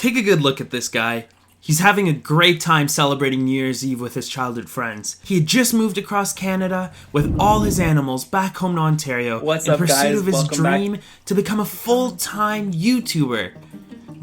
Take a good look at this guy. He's having a great time celebrating New Year's Eve with his childhood friends. He had just moved across Canada with all his animals back home to Ontario in pursuit of his dream to become a full-time YouTuber.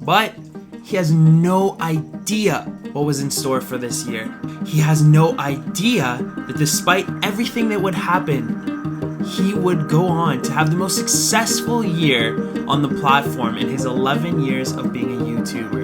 But he has no idea what was in store for this year. He has no idea that despite everything that would happen, he would go on to have the most successful year on the platform in his 11 years of being a YouTuber.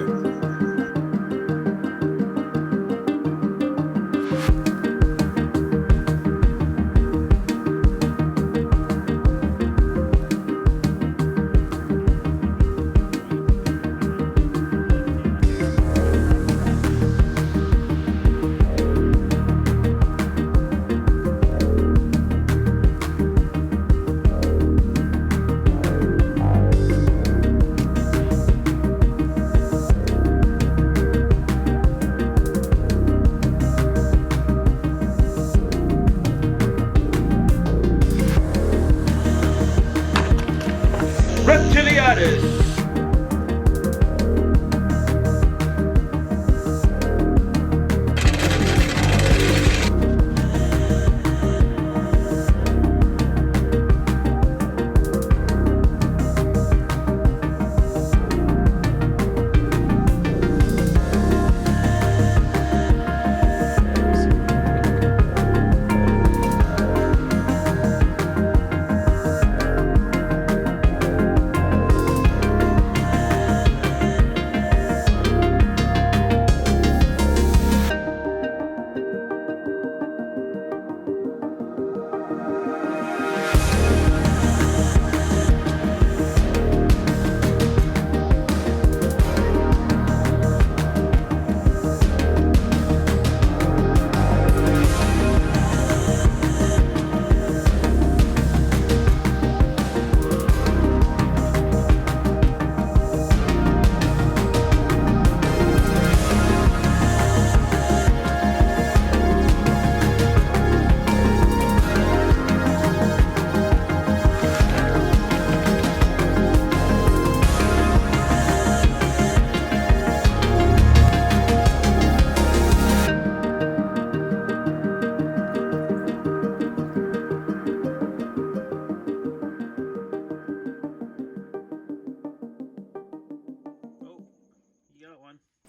Reptiliatus!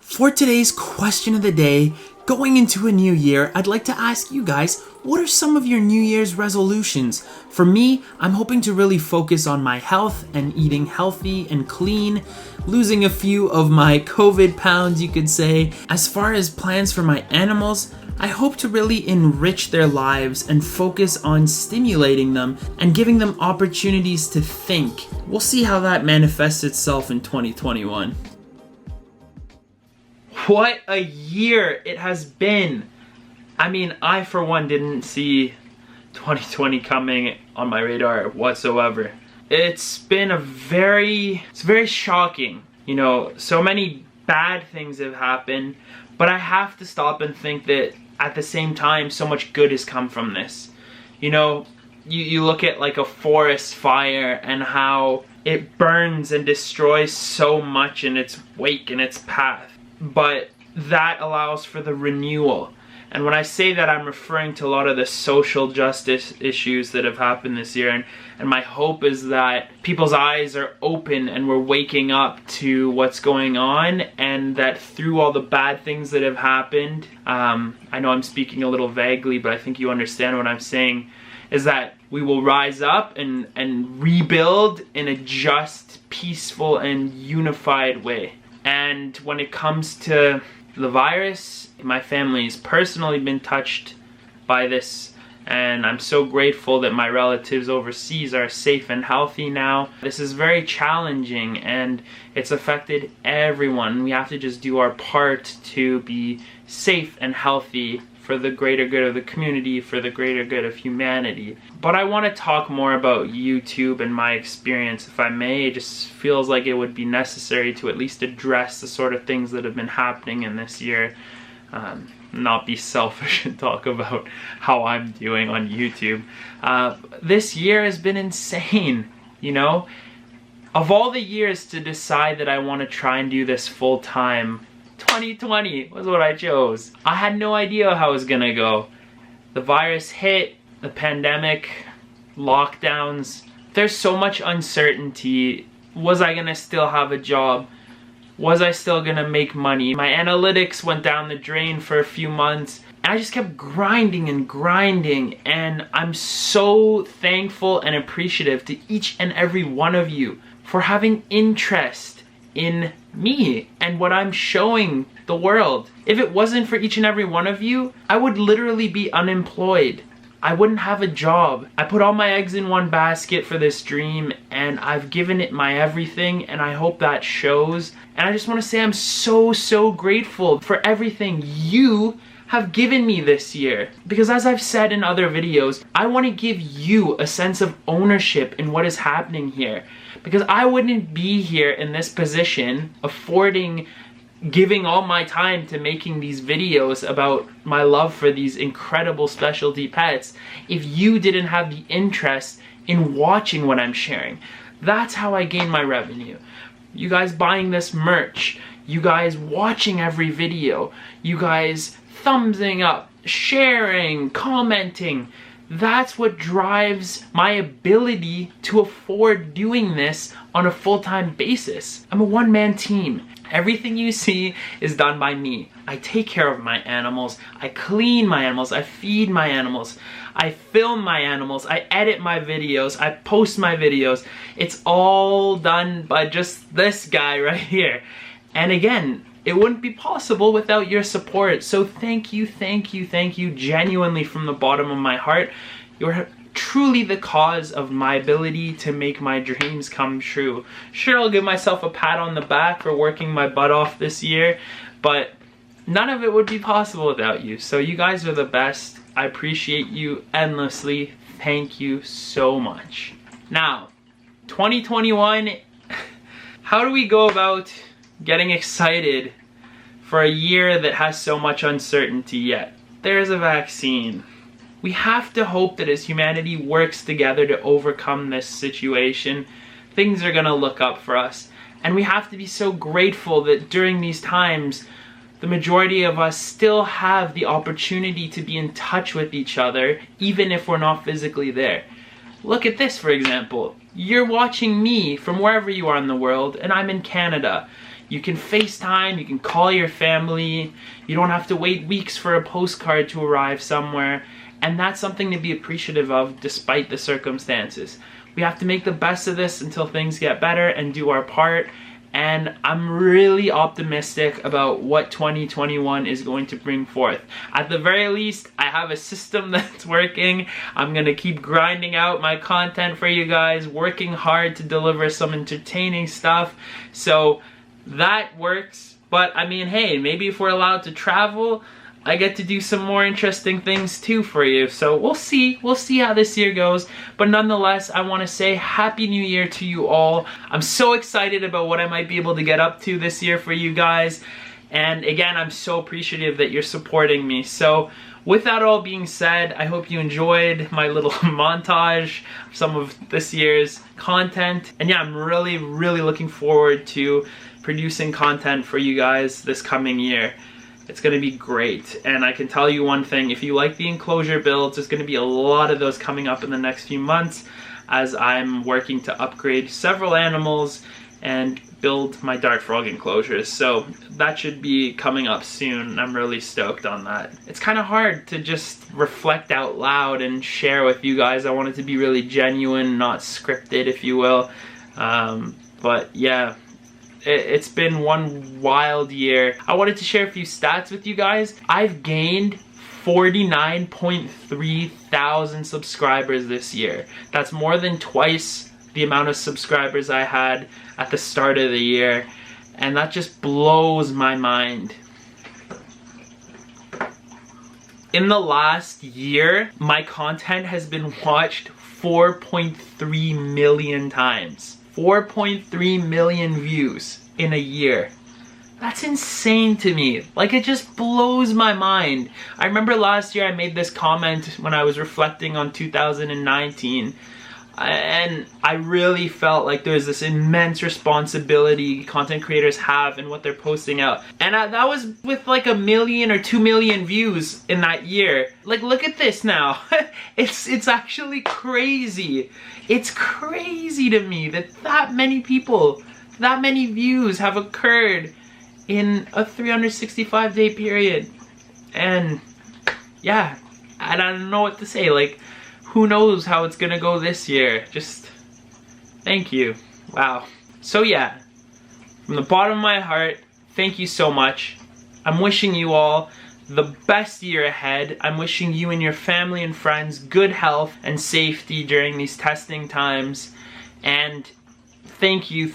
For today's question of the day, going into a new year, I'd like to ask you guys, what are some of your New Year's resolutions? For me, I'm hoping to really focus on my health and eating healthy and clean, losing a few of my COVID pounds, you could say. As far as plans for my animals, I hope to really enrich their lives and focus on stimulating them and giving them opportunities to think. We'll see how that manifests itself in 2021. What a year it has been. I mean, I for one didn't see 2020 coming on my radar whatsoever. It's very shocking. You know, so many bad things have happened, but I have to stop and think that at the same time, so much good has come from this. You know, you look at like a forest fire and how it burns and destroys so much in its wake, in its path. But that allows for the renewal. And when I say that, I'm referring to a lot of the social justice issues that have happened this year. And my hope is that people's eyes are open and we're waking up to what's going on, and that through all the bad things that have happened, I know I'm speaking a little vaguely, but I think you understand what I'm saying, is that we will rise up and rebuild in a just, peaceful, and unified way. And when it comes to the virus, my family's personally been touched by this, and I'm so grateful that my relatives overseas are safe and healthy now. This is very challenging and it's affected everyone. We have to just do our part to be safe and healthy for the greater good of the community, for the greater good of humanity. But I want to talk more about YouTube and my experience, if I may. It just feels like it would be necessary to at least address the sort of things that have been happening in this year. Not be selfish and talk about how I'm doing on YouTube. This year has been insane, you know? Of all the years to decide that I want to try and do this full time, 2020 was what I chose. I had no idea how it was gonna go. The virus hit, the pandemic, lockdowns. There's so much uncertainty. Was I gonna still have a job? Was I still gonna make money? My analytics went down the drain for a few months. And I just kept grinding and grinding, and I'm so thankful and appreciative to each and every one of you for having interest in me and what I'm showing the world. If it wasn't for each and every one of you, I would literally be unemployed. I wouldn't have a job. I put all my eggs in one basket for this dream, and I've given it my everything, and I hope that shows. And I just want to say I'm so grateful for everything you have given me this year. Because as I've said in other videos, I want to give you a sense of ownership in what is happening here. Because I wouldn't be here in this position, giving all my time to making these videos about my love for these incredible specialty pets, if you didn't have the interest in watching what I'm sharing. That's how I gain my revenue. You guys buying this merch, you guys watching every video, you guys thumbsing up, sharing, commenting. That's what drives my ability to afford doing this on a full-time basis. I'm a one-man team. Everything you see is done by me. I take care of my animals, I clean my animals, I feed my animals, I film my animals, I edit my videos, I post my videos. It's all done by just this guy right here. And again, it wouldn't be possible without your support. So thank you genuinely from the bottom of my heart. You're truly the cause of my ability to make my dreams come true. Sure, I'll give myself a pat on the back for working my butt off this year, but none of it would be possible without you. So you guys are the best. I appreciate you endlessly. Thank you so much. Now, 2021, how do we go about getting excited for a year that has so much uncertainty yet? There's a vaccine. We have to hope that as humanity works together to overcome this situation, things are gonna look up for us. And we have to be so grateful that during these times, the majority of us still have the opportunity to be in touch with each other, even if we're not physically there. Look at this, for example. You're watching me from wherever you are in the world, and I'm in Canada. You can FaceTime, you can call your family, you don't have to wait weeks for a postcard to arrive somewhere, and that's something to be appreciative of despite the circumstances. We have to make the best of this until things get better and do our part, and I'm really optimistic about what 2021 is going to bring forth. At the very least, I have a system that's working. I'm gonna keep grinding out my content for you guys, working hard to deliver some entertaining stuff. So that works, but I mean, hey, maybe if we're allowed to travel, I get to do some more interesting things too for you. So we'll see how this year goes. But nonetheless, I want to say Happy New Year to you all. I'm so excited about what I might be able to get up to this year for you guys. And again, I'm so appreciative that you're supporting me. So with that all being said, I hope you enjoyed my little montage of some of this year's content. And yeah, I'm really looking forward to producing content for you guys this coming year. It's gonna be great, and I can tell you one thing, if you like the enclosure builds, there's gonna be a lot of those coming up in the next few months as I'm working to upgrade several animals and build my dart frog enclosures. So that should be coming up soon. I'm really stoked on that. It's kind of hard to just reflect out loud and share with you guys. I want it to be really genuine, not scripted, if you will. But yeah, it's been one wild year. I wanted to share a few stats with you guys. I've gained 49.3 thousand subscribers this year. That's more than twice the amount of subscribers I had at the start of the year, and that just blows my mind. In the last year, my content has been watched 4.3 million times. 4.3 million views in a year. That's insane to me. Like, it just blows my mind. I remember last year I made this comment when I was reflecting on 2019. And I really felt like there's this immense responsibility content creators have in what they're posting out. And that was with like 1 million or 2 million views in that year. Like, look at this now. It's actually crazy. It's crazy to me that many people, that many views have occurred in a 365-day period. And yeah, I don't know what to say. Like, who knows how it's gonna go this year. Just thank you. Wow. So yeah, from the bottom of my heart, thank you so much. I'm wishing you all the best year ahead. I'm wishing you and your family and friends good health and safety during these testing times. And thank you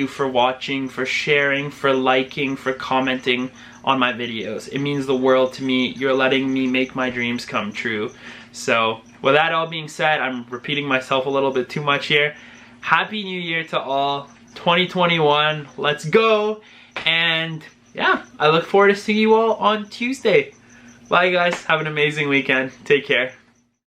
for watching, for sharing, for liking, for commenting on my videos. It means the world to me. You're letting me make my dreams come true. So with that all being said, I'm repeating myself a little bit too much here. Happy New Year to all. 2021, let's go. And yeah, I look forward to seeing you all on Tuesday. Bye guys, have an amazing weekend. Take care.